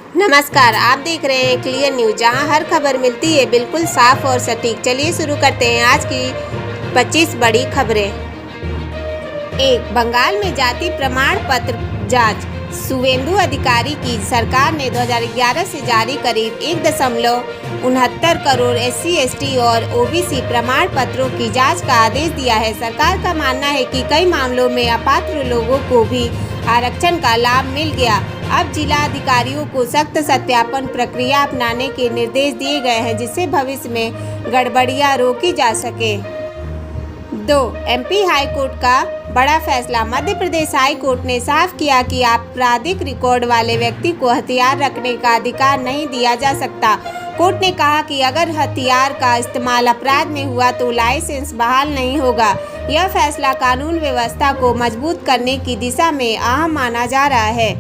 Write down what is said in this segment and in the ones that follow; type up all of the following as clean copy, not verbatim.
नमस्कार, आप देख रहे हैं क्लियर न्यूज, जहां हर खबर मिलती है बिल्कुल साफ और सटीक। चलिए शुरू करते हैं आज की 25 बड़ी खबरें। 1. बंगाल में जाति प्रमाण पत्र जांच। शुवेंदु अधिकारी की सरकार ने 2011 से जारी करीब 1.69 करोड़ SC/ST और OBC प्रमाण पत्रों की जांच का आदेश दिया है। सरकार का मानना है कि कई मामलों में अपात्र लोगों को भी आरक्षण का लाभ मिल गया। अब जिला अधिकारियों को सख्त सत्यापन प्रक्रिया अपनाने के निर्देश दिए गए हैं, जिससे भविष्य में गड़बड़ियां रोकी जा सके। 2. MP हाई कोर्ट का बड़ा फैसला। मध्य प्रदेश हाई कोर्ट ने साफ किया कि आपराधिक रिकॉर्ड वाले व्यक्ति को हथियार रखने का अधिकार नहीं दिया जा सकता। कोर्ट ने कहा कि अगर हथियार का इस्तेमाल अपराध में हुआ तो लाइसेंस बहाल नहीं होगा। यह फैसला कानून व्यवस्था को मजबूत करने की दिशा में अहम माना जा रहा है।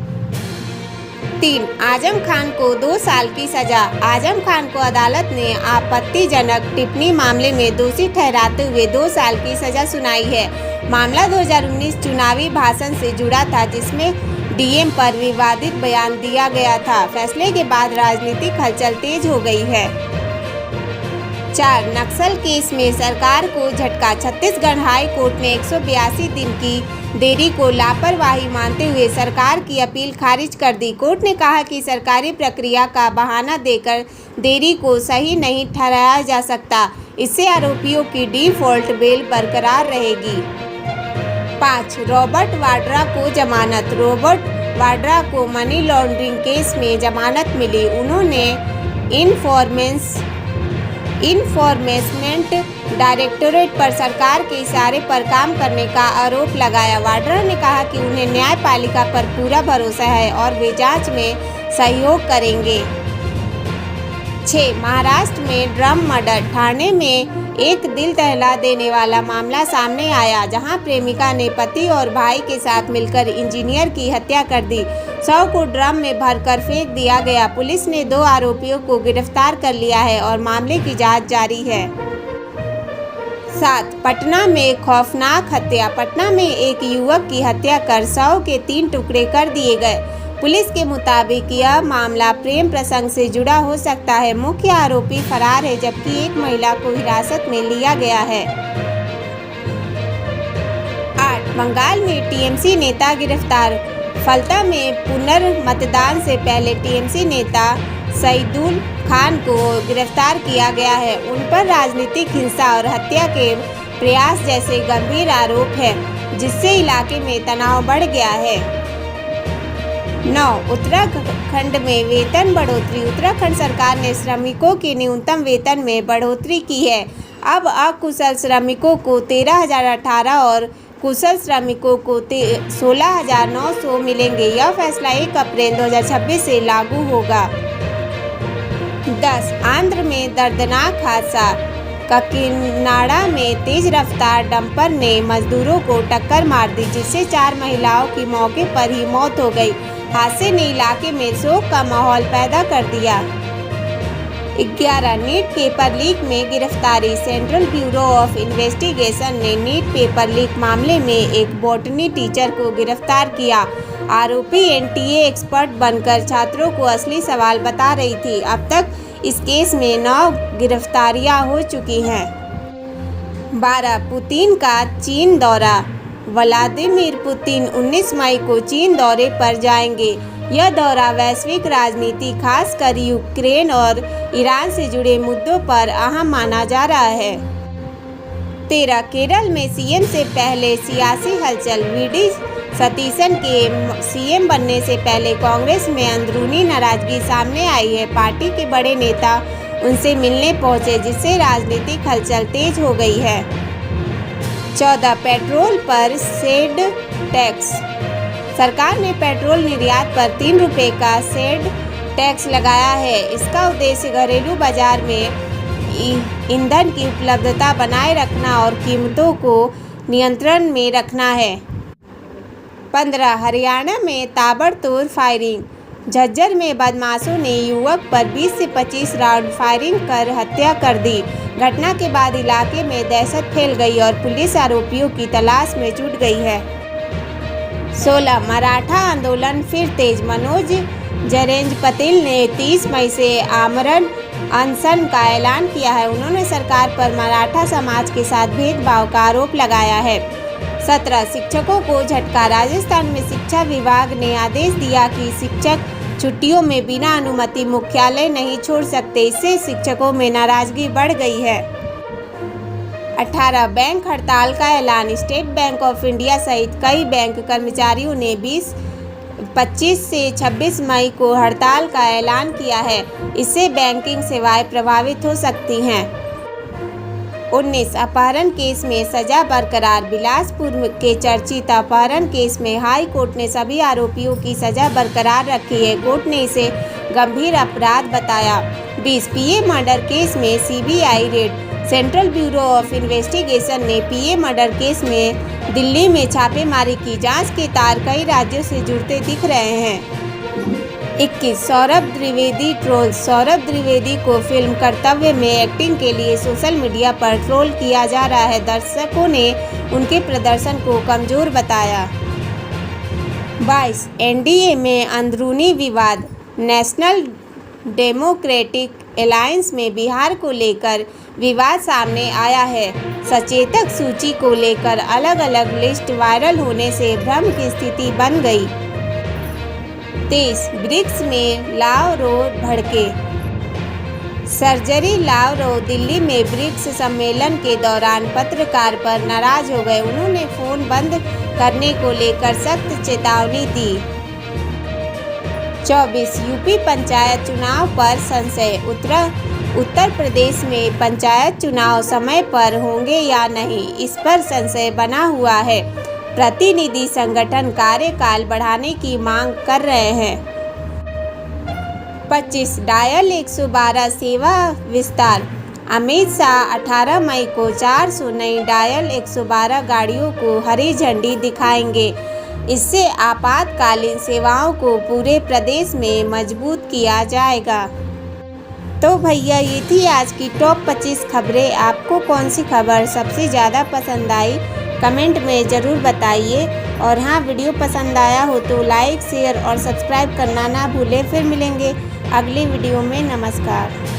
3. आजम खान को 2 साल की सजा। आजम खान को अदालत ने आपत्तिजनक टिप्पणी मामले में दोषी ठहराते हुए 2 साल की सजा सुनाई है। मामला 2019 चुनावी भाषण से जुड़ा था, जिसमें DM पर विवादित बयान दिया गया था। फैसले के बाद राजनीतिक हलचल तेज हो गई है। 4. नक्सल केस में सरकार को झटका। छत्तीसगढ़ हाई कोर्ट ने 182 दिन की देरी को लापरवाही मानते हुए सरकार की अपील खारिज कर दी। कोर्ट ने कहा कि सरकारी प्रक्रिया का बहाना देकर देरी को सही नहीं ठहराया जा सकता। इससे आरोपियों की डिफॉल्ट बेल बरकरार रहेगी। 5. रॉबर्ट वाड्रा को जमानत। रॉबर्ट वाड्रा को मनी लॉन्ड्रिंग केस में जमानत मिली। उन्होंने इन्फोर्समेंट डायरेक्टोरेट पर सरकार के इशारे पर काम करने का आरोप लगाया। वाड्रा ने कहा कि उन्हें न्यायपालिका पर पूरा भरोसा है और वे जांच में सहयोग करेंगे। 6. महाराष्ट्र में ड्रम मर्डर। ठाणे में एक दिल दहला देने वाला मामला सामने आया, जहां प्रेमिका ने पति और भाई के साथ मिलकर इंजीनियर की हत्या कर दी। शव को ड्रम में भरकर फेंक दिया गया। पुलिस ने 2 आरोपियों को गिरफ्तार कर लिया है और मामले की जांच जारी है। 7. पटना में खौफनाक हत्या। पटना में एक युवक की हत्या कर शव के 3 टुकड़े कर दिए गए। पुलिस के मुताबिक यह मामला प्रेम प्रसंग से जुड़ा हो सकता है। मुख्य आरोपी फरार है, जबकि एक महिला को हिरासत में लिया गया है। 8. बंगाल में TMC नेता गिरफ्तार। फलता में पुनर्मतदान से पहले TMC नेता सईदुल खान को गिरफ्तार किया गया है। उन पर राजनीतिक हिंसा और हत्या के प्रयास जैसे गंभीर आरोप हैं, जिससे इलाके में तनाव बढ़ गया है। 9. उत्तराखंड में वेतन बढ़ोतरी। उत्तराखंड सरकार ने श्रमिकों के न्यूनतम वेतन में बढ़ोतरी की है। अब अकुशल श्रमिकों को 13,018 और कुशल श्रमिकों को 16,900 मिलेंगे। यह फैसला 1 अप्रैल 2026 से लागू होगा। 10. आंध्र में दर्दनाक हादसा। काकीनाडा में तेज रफ्तार डंपर ने मजदूरों को टक्कर मार दी, जिससे 4 महिलाओं की मौके पर ही मौत हो गई। हादसे ने इलाके में शोक का माहौल पैदा कर दिया। 11. नीट पेपर लीक में गिरफ्तारी। सेंट्रल ब्यूरो ऑफ इन्वेस्टिगेशन ने नीट पेपर लीक मामले में एक बॉटनी टीचर को गिरफ्तार किया। आरोपी NTA एक्सपर्ट बनकर छात्रों को असली सवाल बता रही थी। अब तक इस केस में 9 गिरफ्तारियां हो चुकी हैं। 12. पुतिन का चीन दौरा। व्लादिमीर पुतिन 19 मई को चीन दौरे पर जाएंगे। यह दौरा वैश्विक राजनीति, खासकर यूक्रेन और ईरान से जुड़े मुद्दों पर अहम माना जा रहा है। 13. केरल में CM से पहले सियासी हलचल। VD सतीशन के CM बनने से पहले कांग्रेस में अंदरूनी नाराजगी सामने आई है। पार्टी के बड़े नेता उनसे मिलने पहुंचे, जिससे राजनीतिक हलचल तेज हो गई है। 14. पेट्रोल पर सेड टैक्स। सरकार ने पेट्रोल निर्यात पर 3 रुपये का सेड टैक्स लगाया है। इसका उद्देश्य घरेलू बाजार में ईंधन की उपलब्धता बनाए रखना और कीमतों को नियंत्रण में रखना है। 15. हरियाणा में ताबड़तोड़ फायरिंग। झज्जर में बदमाशों ने युवक पर 20 से 25 राउंड फायरिंग कर हत्या कर दी। घटना के बाद इलाके में दहशत फैल गई और पुलिस आरोपियों की तलाश में जुट गई है। 16. मराठा आंदोलन फिर तेज। मनोज जयेंद्र पटेल ने 30 मई से आमरण अनशन का ऐलान किया है। उन्होंने सरकार पर मराठा समाज के साथ भेदभाव का आरोप लगाया है। 17 शिक्षकों को झटका। राजस्थान में शिक्षा विभाग ने आदेश दिया कि शिक्षक छुट्टियों में बिना अनुमति मुख्यालय नहीं छोड़ सकते। इससे शिक्षकों में नाराजगी बढ़ गई है। 18 बैंक हड़ताल का ऐलान। स्टेट बैंक ऑफ इंडिया सहित कई बैंक कर्मचारियों ने 25 से 26 मई को हड़ताल का ऐलान किया है। इससे बैंकिंग सेवाएं प्रभावित हो सकती हैं। 19 अपहरण केस में सजा बरकरार। बिलासपुर के चर्चित अपहरण केस में हाई कोर्ट ने सभी आरोपियों की सजा बरकरार रखी है। कोर्ट ने इसे गंभीर अपराध बताया। 20 पीए मर्डर केस में CBI red. Central bureau of investigation ने पीए मर्डर केस में दिल्ली में छापेमारी की। जांच के तार कई राज्यों से जुड़ते दिख रहे हैं। 21 सौरभ द्विवेदी ट्रोल। सौरभ द्विवेदी को फिल्म कर्तव्य में एक्टिंग के लिए सोशल मीडिया पर ट्रोल किया जा रहा है। दर्शकों ने उनके प्रदर्शन को कमजोर बताया। 22 एनडीए में अंदरूनी विवाद। नेशनल डेमोक्रेटिक अलायंस में बिहार को लेकर विवाद सामने आया है। सचेतक सूची को लेकर अलग अलग लिस्ट वायरल होने से भ्रम की स्थिति बन गई। 23 ब्रिक्स में लावरोव भड़के। सर्जरी लावरोव दिल्ली में ब्रिक्स सम्मेलन के दौरान पत्रकार पर नाराज हो गए। उन्होंने फोन बंद करने को लेकर सख्त चेतावनी दी। 24 यूपी पंचायत चुनाव पर संशय। उत्तर प्रदेश में पंचायत चुनाव समय पर होंगे या नहीं, इस पर संशय बना हुआ है। प्रतिनिधि संगठन कार्यकाल बढ़ाने की मांग कर रहे हैं। 25 डायल 112 सेवा विस्तार। अमित शाह 18 मई को 400 नई डायल 112 गाड़ियों को हरी झंडी दिखाएंगे। इससे आपातकालीन सेवाओं को पूरे प्रदेश में मजबूत किया जाएगा। तो भैया ये थी आज की टॉप 25 खबरें। आपको कौन सी खबर सबसे ज़्यादा पसंद आई कमेंट में ज़रूर बताइए। और हाँ, वीडियो पसंद आया हो तो लाइक शेयर और सब्सक्राइब करना ना भूलें। फिर मिलेंगे अगली वीडियो में। नमस्कार।